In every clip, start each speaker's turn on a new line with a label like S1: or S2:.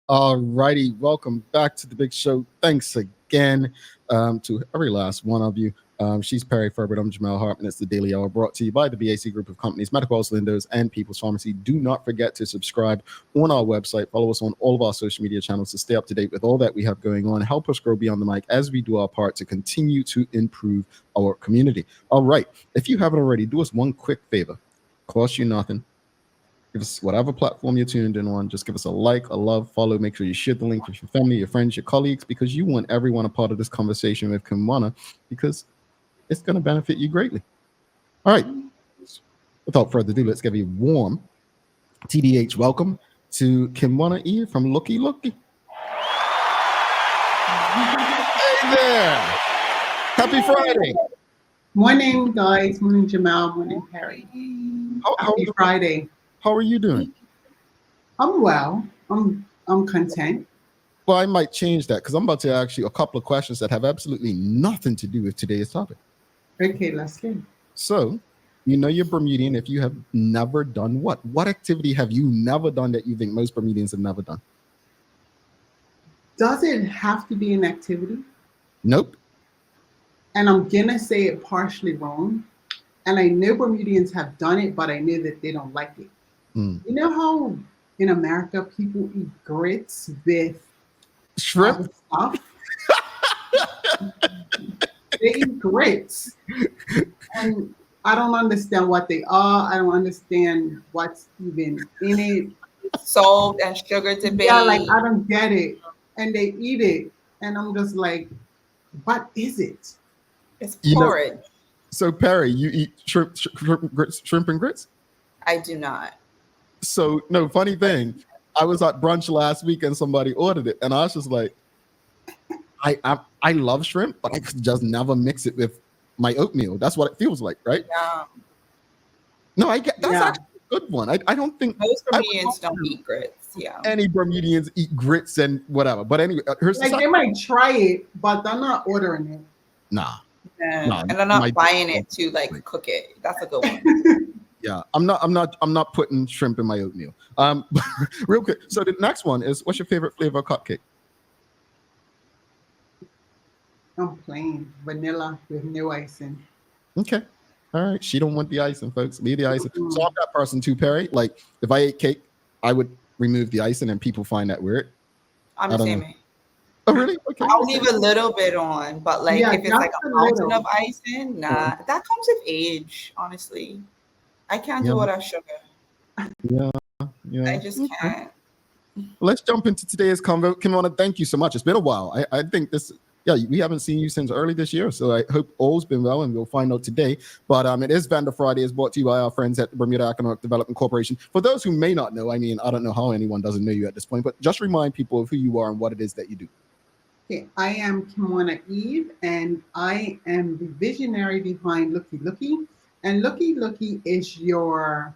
S1: All righty, welcome back to the big show. Thanks again to every last one of you. She's Perry Ferbert. I'm Jamel Hartman. It's the Daily Hour brought to you by the BAC Group of Companies, Medical House Lindos, and People's Pharmacy. Do not forget to subscribe on our website. Follow us on all of our social media channels to stay up to date with all that we have going on. Help us grow beyond the mic as we do our part to continue to improve our community. All right, if you haven't already, do us one quick favor. Cost you nothing. Give us whatever platform you're tuned in on. Just give us a like, a love, follow. Make sure you share the link with your family, your friends, your colleagues, because you want everyone a part of this conversation with Kimwana, because it's going to benefit you greatly. All right. Without further ado, let's give a warm TDH welcome to Kimwana Eve from Lookie Lookie. Hey there. Happy Friday.
S2: Morning, guys. Morning, Jamel. Morning, Perri. Happy Friday.
S1: How are you doing?
S2: I'm well. I'm content.
S1: Well, I might change that because I'm about to ask you a couple of questions that have absolutely nothing to do with today's topic.
S2: Okay, let's go.
S1: So, you know you're Bermudian if you have never done what? What activity have you never done that you think most Bermudians have never done?
S2: Does it have to be an activity?
S1: Nope.
S2: And I'm going to say it partially wrong. And I know Bermudians have done it, but I know that they don't like it. You know how in America people eat grits with
S1: shrimp
S2: stuff? They eat grits. And I don't understand what they are. I don't understand what's even in it.
S3: Salt and sugar to bake.
S2: Yeah, like I don't get it. And they eat it. And I'm just like, what is it?
S3: It's porridge.
S1: So Perri, you eat shrimp and grits?
S3: I do not.
S1: So no, funny thing, I was at brunch last week and somebody ordered it, and I was just like, I love shrimp, but I could just never mix it with my oatmeal. That's what it feels like, right?
S3: Yeah.
S1: No, I get that's actually a good one. I don't think
S3: most Bermudians don't eat grits. Yeah.
S1: Any Bermudians eat grits and whatever. But anyway,
S2: they might try it, but they're not ordering it.
S1: Nah.
S3: And they're not buying it to cook it. That's a good one.
S1: Yeah, I'm not putting shrimp in my oatmeal. Real quick. So the next one is, what's your favorite flavor of cupcake?
S2: I'm plain vanilla with no icing.
S1: Okay. All right. She don't want the icing, folks. Leave the icing. So I'm that person too, Perri. Like if I ate cake, I would remove the icing, and people find that weird.
S3: I'm the same.
S1: Oh, really? Okay.
S3: I'll leave a little bit on, but if it's like a mountain of icing, nah. That comes with age, honestly. I can't do without sugar.
S1: Yeah.
S3: I just can't.
S1: Let's jump into today's convo. Kimwana, thank you so much. It's been a while. I think we haven't seen you since early this year, so I hope all's been well, and we'll find out today. But it is Vendor Friday. It's brought to you by our friends at the Bermuda Economic Development Corporation. For those who may not know, I don't know how anyone doesn't know you at this point, but just remind people of who you are and what it is that you do.
S2: Okay, I am Kimwana Eve, and I am the visionary behind Lookie Lookie. And Lookie Lookie is your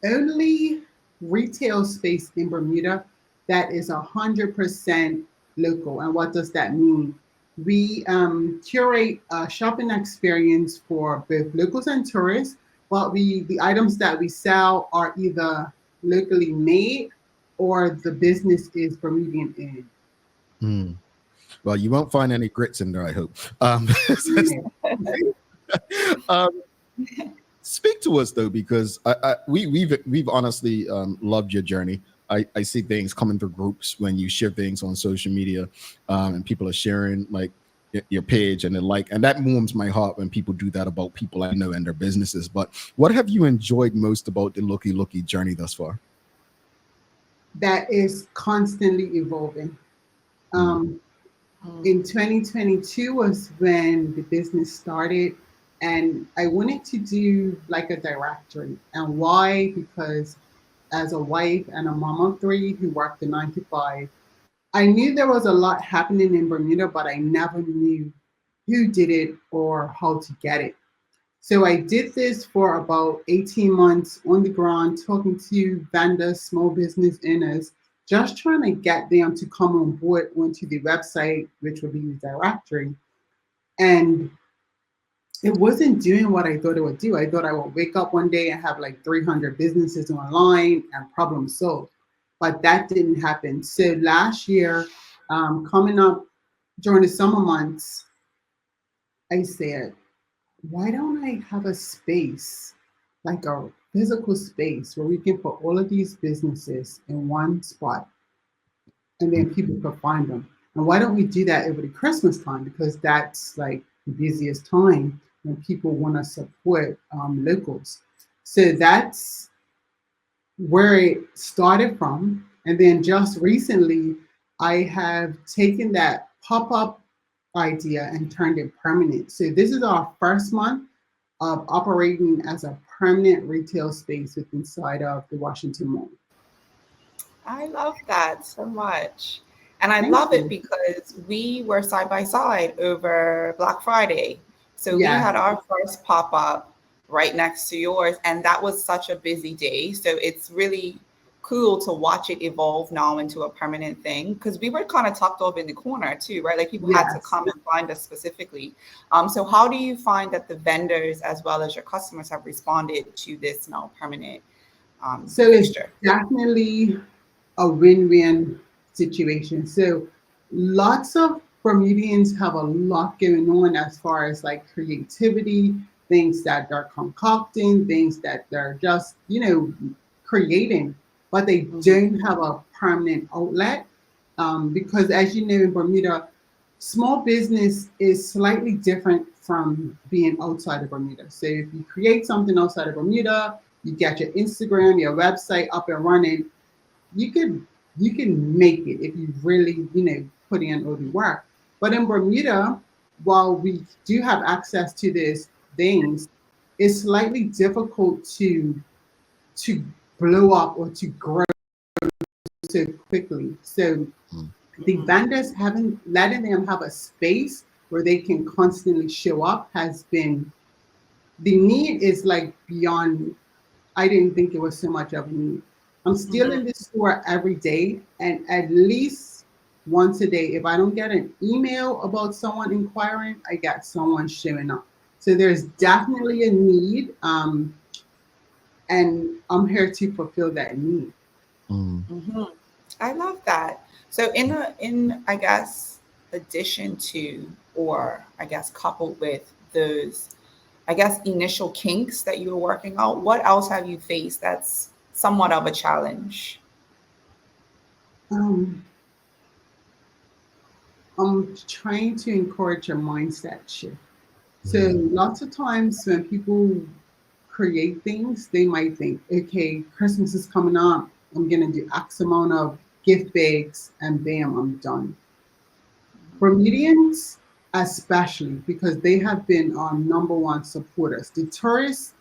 S2: only retail space in Bermuda that is 100% local. And what does that mean? We curate a shopping experience for both locals and tourists, but the items that we sell are either locally made or the business is Bermudian-made.
S1: Well, you won't find any grits in there, I hope. Speak to us though, because we've honestly loved your journey. I see things coming through groups when you share things on social media, and people are sharing like your page and and that warms my heart when people do that about people I know and their businesses. But what have you enjoyed most about the Lookie Lookie journey thus far?
S2: That is constantly evolving. In 2022 was when the business started, and I wanted to do like a directory. And why? Because as a wife and a mom of 3 who worked a 9 to 5, I knew there was a lot happening in Bermuda, but I never knew who did it or how to get it. So I did this for about 18 months on the ground, talking to vendors, small business owners, just trying to get them to come on board onto the website, which would be the directory. And it wasn't doing what I thought it would do. I thought I would wake up one day and have like 300 businesses online and problem solved. but that didn't happen. So last year, coming up during the summer months, I said, why don't I have a space, like a physical space where we can put all of these businesses in one spot and then people could find them? And why don't we do that over the Christmas time? Because that's like the busiest time when people want to support locals. So that's where it started from. And then just recently, I have taken that pop up idea and turned it permanent. So this is our first month of operating as a permanent retail space with inside of the Washington Mall.
S3: I love that so much. And I
S2: Thank
S3: love
S2: you.
S3: it because we were side by side over Black Friday. So we
S2: Yeah,
S3: had our first pop up right next to yours, and that was such a busy day. So it's really cool to watch it evolve now into a permanent thing because we were kind of tucked off in the corner too, right? Like people had to
S2: yes.
S3: come and find us specifically. So how do you find that the vendors as well as your customers have responded to this now permanent
S2: So it's
S3: fixture?
S2: definitely a win-win situation. So lots of Bermudians have a lot going on as far as like creativity, things that they're concocting, things that they're just, creating, but they don't have a permanent outlet. Because as you know, in Bermuda, small business is slightly different from being outside of Bermuda. So if you create something outside of Bermuda, you get your Instagram, your website up and running, you can make it if you really put in all the work. But in Bermuda, while we do have access to these things, it's slightly difficult to blow up or to grow so quickly. So the vendors having letting them have a space where they can constantly show up has been, the need is like beyond. I didn't think it was so much of a need. I'm still in this store every day, and at least once a day, if I don't get an email about someone inquiring, I get someone showing up. So there's definitely a need, and I'm here to fulfill that need.
S3: Mm-hmm. I love that. So in I guess addition to, or I guess coupled with those, I guess initial kinks that you were working out, what else have you faced that's somewhat of a challenge?
S2: Um, I'm trying to encourage a mindset shift. So lots of times when people create things, they might think, okay, Christmas is coming up. I'm gonna do X amount of gift bags, and bam, I'm done. Bermudians, especially because they have been our number one supporters. The tourists,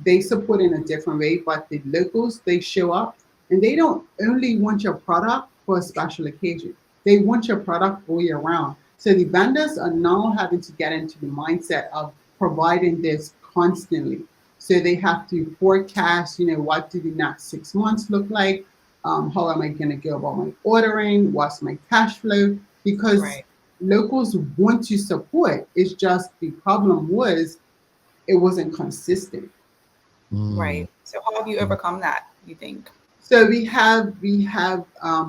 S2: they support in a different way, but the locals, they show up and they don't only want your product for a special occasion. They want your product all year round. So the vendors are now having to get into the mindset of providing this constantly. So they have to forecast, what do the next 6 months look like? How am I going to go about my ordering? What's my cash flow? Because
S3: Right.
S2: locals want to support. It's just the problem was it wasn't consistent.
S3: Right. So how have you overcome that, you think?
S2: So we have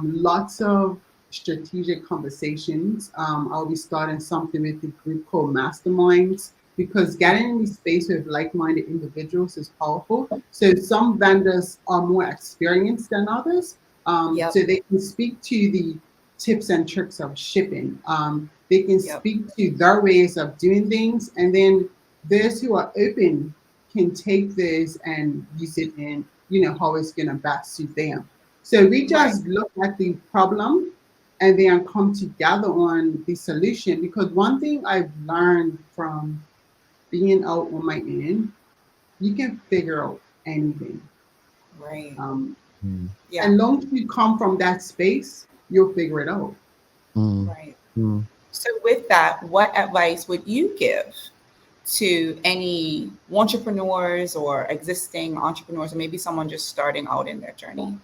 S2: lots of strategic conversations. I'll be starting something with the group called Masterminds because getting in the space with like-minded individuals is powerful. So some vendors are more experienced than others,
S3: Yep.
S2: so they can speak to the tips and tricks of shipping. They can
S3: Yep.
S2: speak to their ways of doing things, and then those who are open can take this and use it in how it's going to best suit them. So we
S3: Right.
S2: just look at the problem and then come together on the solution. Because one thing I've learned from being out on my end, you can figure out anything.
S3: Right.
S2: Um,
S3: Yeah.
S2: and long as you come from that space, you'll figure it out.
S3: Right. So with that, what advice would you give to any entrepreneurs or existing entrepreneurs, or maybe someone just starting out in their journey?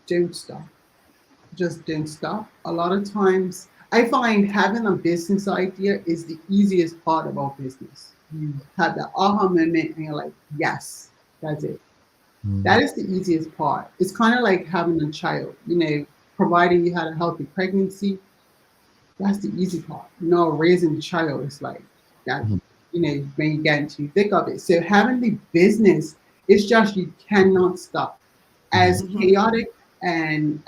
S2: Don't stop. Just don't stop. A lot of times, I find having a business idea is the easiest part about business. You have the aha moment and you're like, yes, that's it.
S1: Mm.
S2: That is the easiest part. It's kind of like having a child, providing you had a healthy pregnancy. That's the easy part. Raising a child is like that,
S1: Mhm.
S2: when you get into the thick of it. So having the business, it's just you cannot stop. As
S1: Mhm.
S3: Mhm.
S2: chaotic and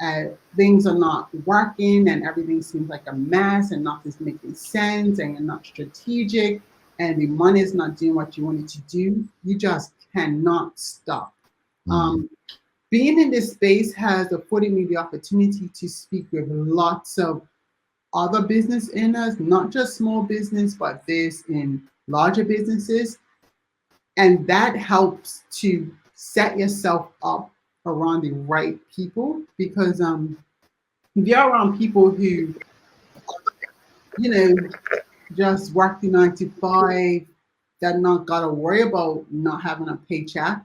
S2: things are not working and everything seems like a mess and nothing's making sense and you're not strategic and the money is not doing what you want it to do, you just cannot stop.
S1: Mhm.
S2: Um, Being in this space has afforded me the opportunity to speak with lots of other business owners, not just small business, but this in larger businesses. And that helps to set yourself up around the right people because if you're around people who, you know, just work the 9 to 5, that not gotta worry about not having a paycheck,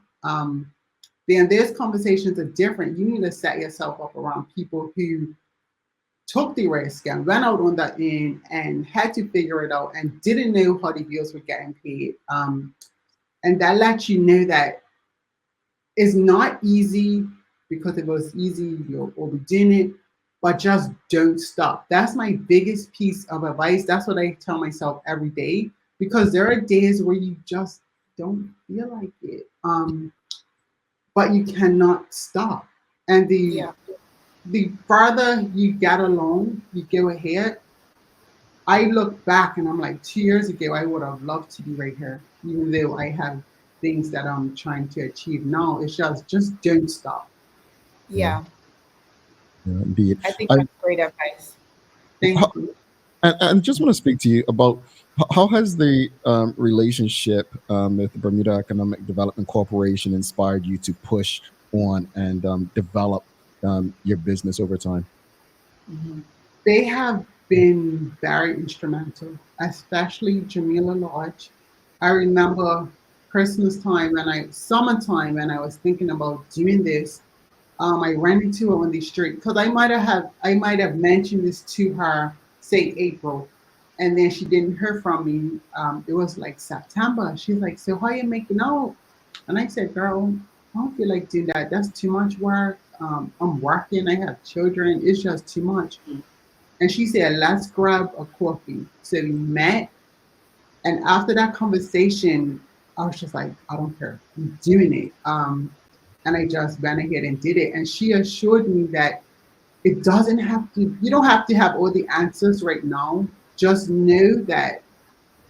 S2: then those conversations are different. You need to set yourself up around people who took the risk and went out on that end and had to figure it out and didn't know how the bills were getting paid. And that lets you know that it's not easy because if it was easy, you'll be doing it, but just don't stop. That's my biggest piece of advice. That's what I tell myself every day because there are days where you just don't feel like it. But you cannot stop. And
S3: Yeah.
S2: the farther you get along, you go ahead. I look back and I'm like, 2 years ago, I would have loved to be right here, even though I have things that I'm trying to achieve now. It's just don't stop.
S1: Yeah,
S3: Yeah.
S1: yeah, indeed.
S3: I think
S1: I
S3: that's great advice.
S2: Thank
S1: how,
S2: you.
S1: and just want to speak to you about how has the relationship with the Bermuda Economic Development Corporation inspired you to push on and develop your business over time?
S3: Hmm.
S2: They have been very instrumental, especially Jamila Lodge. I remember Christmas time and summertime, and I was thinking about doing this. I ran into her on the street because I might have mentioned this to her, say April, and then she didn't hear from me. It was like September. She's like, "So how you making out?" And I said, "Girl, I don't feel like doing that. That's too much work. I'm working. I have children. It's just too much." And she said, "Let's grab a coffee." So we met. And after that conversation, I was just like, "I don't care. I'm doing it." And I just went ahead and did it. And she assured me that you don't have to have all the answers right now. Just know that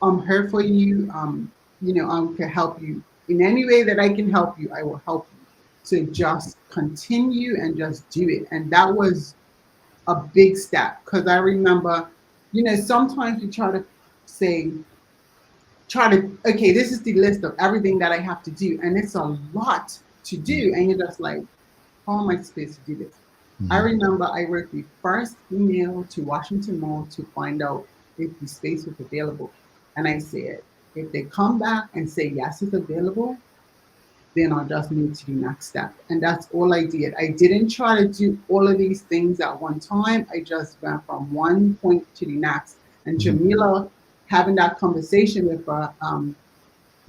S2: I'm here for you. I can help you in any way that I can help you. I will help you. So just continue and just do it. And that was a big step because I remember, sometimes you say, okay, this is the list of everything that I have to do. And it's a lot to do. And you're just like, how am I supposed to do this? I
S1: Mhm.
S2: remember I wrote the first email to Washington Mall to find out if the space was available. And I said, if they come back and say yes, it's available, then I'll just move to the next step. And that's all I did. I didn't try to do all of these things at one time. I just went from one point to the next. And
S1: Mhm.
S2: Jamila, having that conversation with her,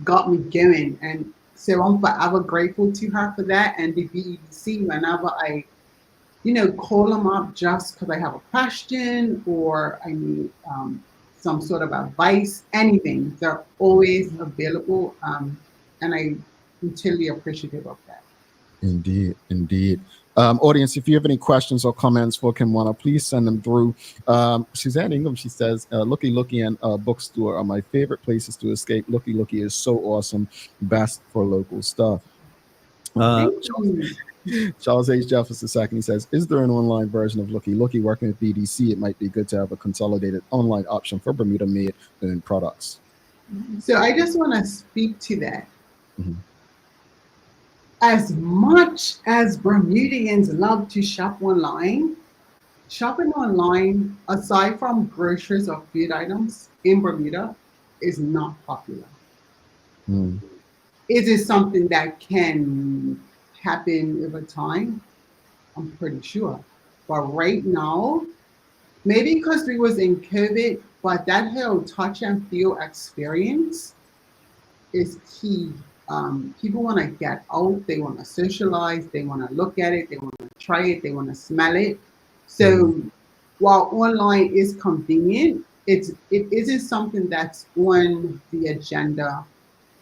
S2: got me going. And so I'm forever grateful to her for that. And the BEDC, whenever I call them up just because I have a question or I need some sort of advice, anything. They're always available. And I'm totally appreciative of that.
S1: Indeed, indeed. Audience, if you have any questions or comments for Kimwana, please send them through. Suzanne Ingham, she says, Lookie Lookie and Bookstore are my favorite places to escape. Lookie Lookie is so awesome. Best for local stuff. Uh,
S2: Thank you.
S1: Charles H. Jefferson II, he says, is there an online version of Lookie Lookie working with BDC? It might be good to have a consolidated online option for Bermuda-made products.
S2: So I just want to speak to that.
S1: Mhm.
S2: As much as Bermudians love to shop online, shopping online, aside from groceries or food items in Bermuda, is not popular.
S1: Mm.
S2: Is it something that can happen over time? I'm pretty sure. But right now, maybe because we was in COVID, but that whole touch and feel experience is key. People want to get out, they want to socialize, they want to look at it, they want to try it, they want to smell it. So while online is convenient, it isn't something that's on the agenda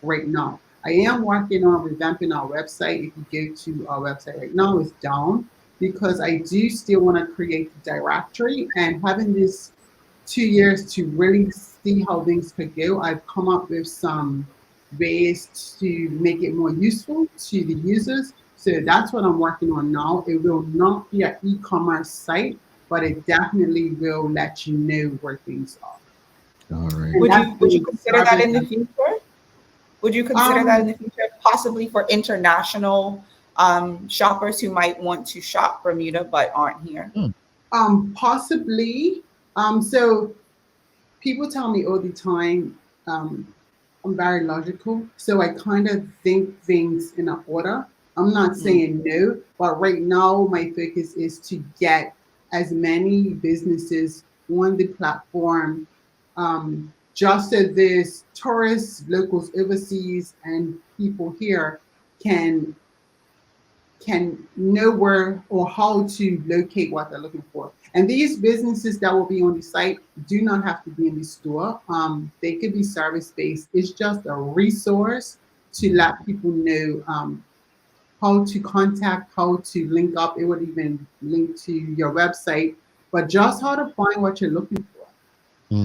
S2: right now. I am working on revamping our website. If you go to our website right now, it's down because I do still want to create the directory, and having this 2 years to really see how things could go, I've come up with some ways to make it more useful to the users. So that's what I'm working on now. It will not be an e-commerce site, but it definitely will let you know where things are.
S1: All right.
S2: And
S3: Would you consider that in the
S2: started-
S3: future? Would you consider that in the future, possibly for international shoppers who might want to shop Bermuda but aren't here?
S2: Possibly. So people tell me all the time, I'm very logical. So I kind of think things in an order. I'm not saying no, but right now my focus is to get as many businesses on the platform, just so there's tourists, locals overseas, and people here can know where or how to locate what they're looking for. And these businesses that will be on the site do not have to be in the store. They could be service-based. It's just a resource to let people know how to contact, how to link up. It would even link to your website, but just how to find what you're looking for.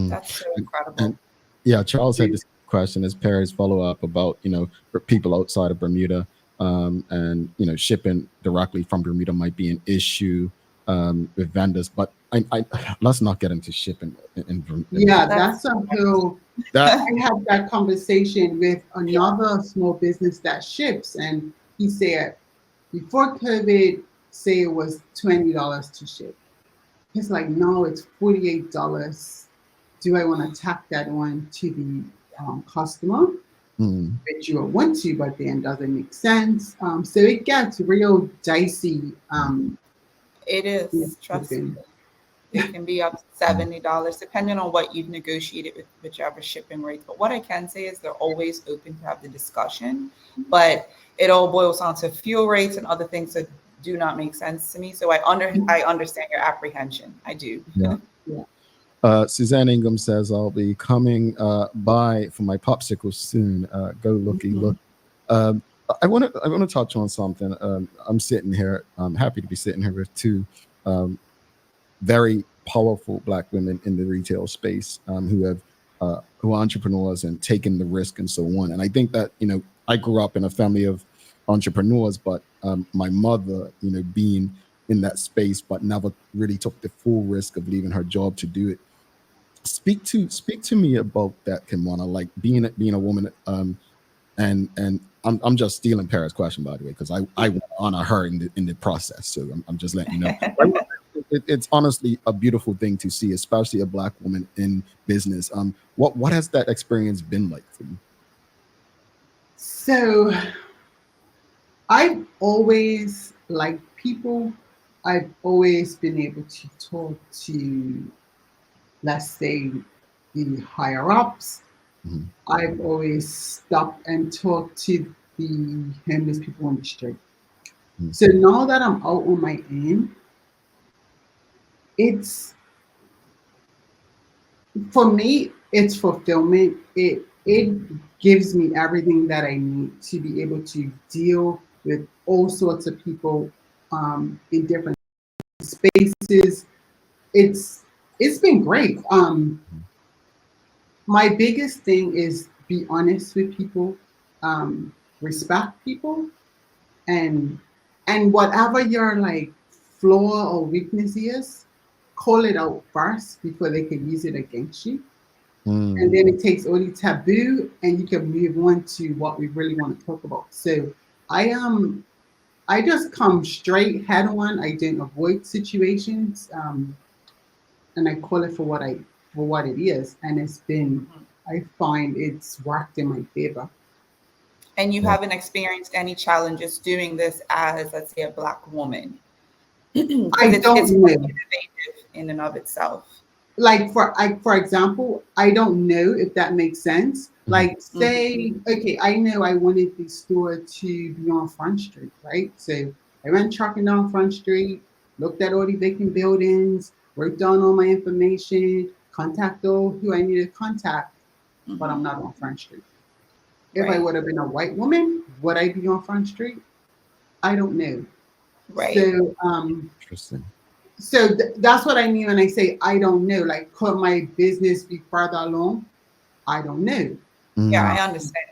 S3: That's so incredible.
S1: And yeah, Charles had this question as Perry's follow-up about, for people outside of Bermuda, and shipping directly from Bermuda might be an issue with vendors. But I let's not get into shipping in
S2: Yeah, that's a whole. I had that conversation with another small business that ships, and he said before COVID, say it was $20 to ship. He's like, no, it's $48. Do I want to tack that on to the customer? Which you want to, but then doesn't make sense. So it gets real dicey.
S3: It is, trust me. It can be up to $70, depending on what you've negotiated with whichever shipping rate. But what I can say is they're always open to have the discussion, but it all boils down to fuel rates and other things that do not make sense to me. So I understand your apprehension. I do.
S1: Yeah. Suzanne Ingham says, I'll be coming by for my popsicle soon. Go Lookie Lookie. I want to touch on something. I'm sitting here. I'm happy to be sitting here with two very powerful Black women in the retail space who are entrepreneurs and taking the risk and so on. And I think that I grew up in a family of entrepreneurs, but my mother, being in that space, but never really took the full risk of leaving her job to do it. Speak to me about that, Kimwana, like being a woman, and I'm just stealing Perri's question, by the way, because I want to honor her in the process. So I'm just letting you know. It's honestly a beautiful thing to see, especially a Black woman in business. What has that experience been like for you?
S2: So I've always liked people. I've always been able to talk to, let's say, the higher ups. I've always stopped and talked to the homeless people on the street. So now that I'm out on my own, it's, for me, it's fulfillment. It gives me everything that I need to be able to deal with all sorts of people in different spaces. It's been great. My biggest thing is be honest with people, respect people, and whatever your like flaw or weakness is, call it out first before they can use it against you. And then it takes all the taboo and you can move on to what we really want to talk about. So I just come straight head on. I don't avoid situations, and I call it for what it is. And it's been, I find it's worked in my favor.
S3: And you haven't experienced any challenges doing this as, let's say, a Black woman?
S2: I don't
S3: it's
S2: know.
S3: innovative in and of itself.
S2: Like for example, I don't know if that makes sense, Like say, okay, I know I wanted the store to be on Front Street, right? So I went trucking down Front Street, looked at all the vacant buildings, wrote down all my information, contact all who I needed to contact, but I'm not on Front Street. If I
S3: Right.
S2: would have been a white woman, would I be on Front Street? I don't know.
S3: Right.
S2: So,
S1: Interesting.
S2: so that's what I mean when I say I don't know. Like, could my business be further along? I don't know.
S3: Yeah, I understand.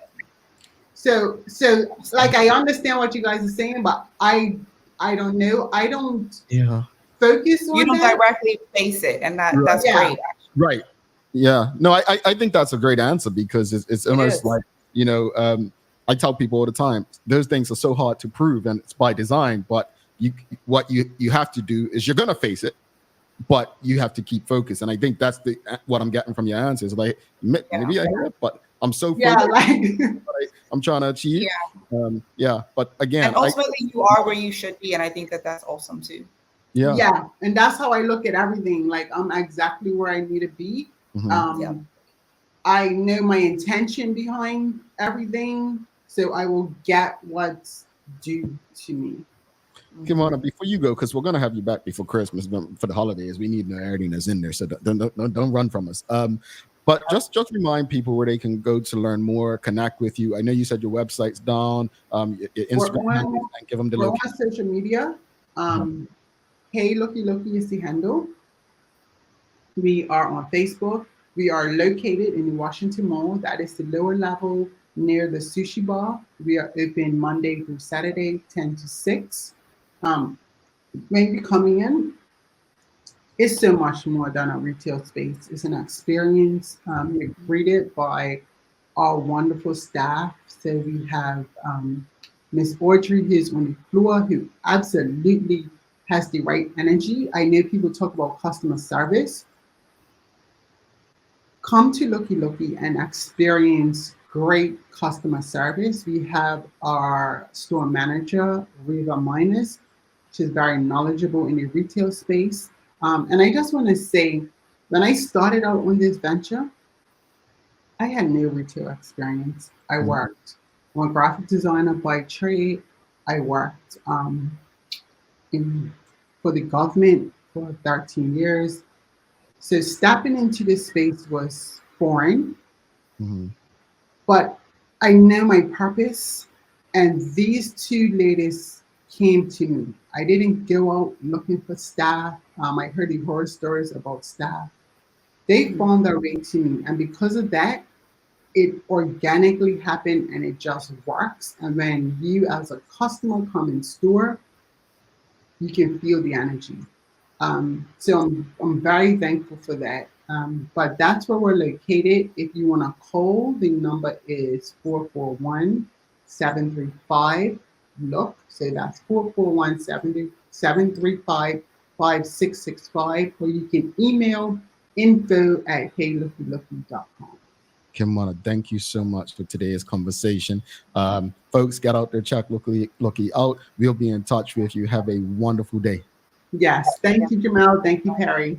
S2: So like I understand what you guys are saying, but I don't know. I don't focus on
S3: You don't
S2: that.
S3: directly face it, and that's
S2: Yeah.
S3: great.
S1: Right. Yeah. No, I think that's a great answer because it's almost like, you know, I tell people all the time, those things are so hard to prove and it's by design, but what you have to do is you're going to face it, but you have to keep focused. And I think that's what I'm getting from your answers. Like maybe I hear it, but I'm so focused like I'm trying to achieve.
S3: Yeah.
S1: But again,
S3: and ultimately you are where you should be. And I think that's awesome too.
S2: Yeah. And that's how I look at everything. Like I'm exactly where I need to be. I know my intention behind everything, so I will get what's due to me.
S1: Kimwana, before you go, because we're gonna have you back before Christmas, but for the holidays, we need nerdiness in there, so don't run from us. But just remind people where they can go to learn more, connect with you. I know you said your website's down. Your Instagram handle, and give them the location.
S2: On social media. Hey Lookie Lookie is the handle. We are on Facebook. We are located in the Washington Mall. That is the lower level near the sushi bar. We are open Monday through Saturday, 10 to 6. Maybe coming in, it's so much more than a retail space. It's an experience. We're greeted by our wonderful staff. So we have Miss Audrey, who's on the floor, who absolutely has the right energy. I know people talk about customer service. Come to Lookie Lookie and experience great customer service. We have our store manager, Riva Minus. She's very knowledgeable in the retail space. And I just want to say, when I started out on this venture, I had no retail experience. I worked. I'm a graphic designer by trade. I worked for the government for 13 years. So stepping into this space was foreign, but I know my purpose, and these two ladies came to me. I didn't go out looking for staff. I heard the horror stories about staff. They found their way to me, and because of that, it organically happened and it just works. And when you as a customer come in store, you can feel the energy. So I'm very thankful for that. But that's where we're located. If you want to call, the number is 441-735-LOOK. So that's 441-735-5665. Or you can email info@heylookielookie.com.
S1: Kimwana, thank you so much for today's conversation. Folks, get out there, check Lookie Lookie out. We'll be in touch with you. Have a wonderful day.
S2: Yes. Thank you, Jamel. Thank you, Perri.